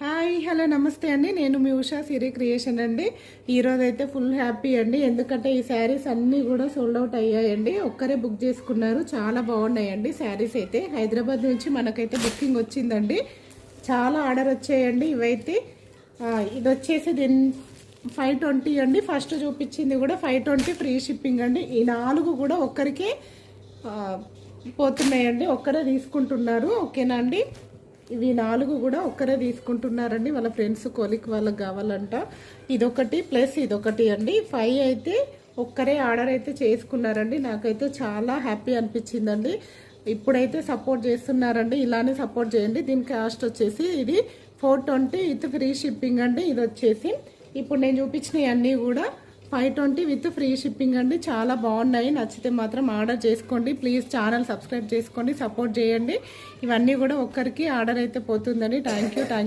Hi hello నమస్తే అండి. నేను మీ ఉషా సిరీ క్రియేషన్ అండి. ఈరోజు అయితే ఫుల్ హ్యాపీ అండి, ఎందుకంటే ఈ శారీస్ అన్నీ కూడా సోల్డ్ అవుట్ అయ్యాయండి. ఒక్కరే బుక్ చేసుకున్నారు, చాలా బాగున్నాయండి శారీస్ అయితే. హైదరాబాద్ నుంచి మనకైతే బుకింగ్ వచ్చిందండి, చాలా ఆర్డర్ వచ్చాయండి. ఇవైతే ఇది వచ్చేసి దీని 520 అండి. ఫస్ట్ చూపించింది కూడా 520 ఫ్రీ షిప్పింగ్ అండి. ఈ 4 కూడా ఒక్కరికే పోతున్నాయండి, ఒక్కరే తీసుకుంటున్నారు. ఓకేనా అండి, ఇవి 4 కూడా ఒక్కరే తీసుకుంటున్నారండి, వాళ్ళ ఫ్రెండ్స్ కొలిక్ వాళ్ళకి కావాలంట. ఇదొకటి ప్లస్ ఇదొకటి అండి. 5 అయితే ఒక్కరే ఆర్డర్ అయితే చేసుకున్నారండి. నాకైతే చాలా హ్యాపీ అనిపించిందండి. ఇప్పుడైతే సపోర్ట్ చేస్తున్నారండి, ఇలానే సపోర్ట్ చేయండి. దీని కాస్ట్ వచ్చేసి ఇది 420 విత్ ఫ్రీ షిప్పింగ్ అండి. ఇది వచ్చేసి ఇప్పుడు నేను చూపించినవి అన్నీ కూడా 520 విత్ ఫ్రీ షిప్పింగ్ అండి. చాలా బాగున్నాయి, నచ్చితే మాత్రం ఆర్డర్ చేసుకోండి. ప్లీజ్ ఛానల్ సబ్స్క్రైబ్ చేసుకోండి, సపోర్ట్ చేయండి. ఇవన్నీ కూడా ఒక్కరికి ఆర్డర్ అయితే పోతుందండి. Thank you.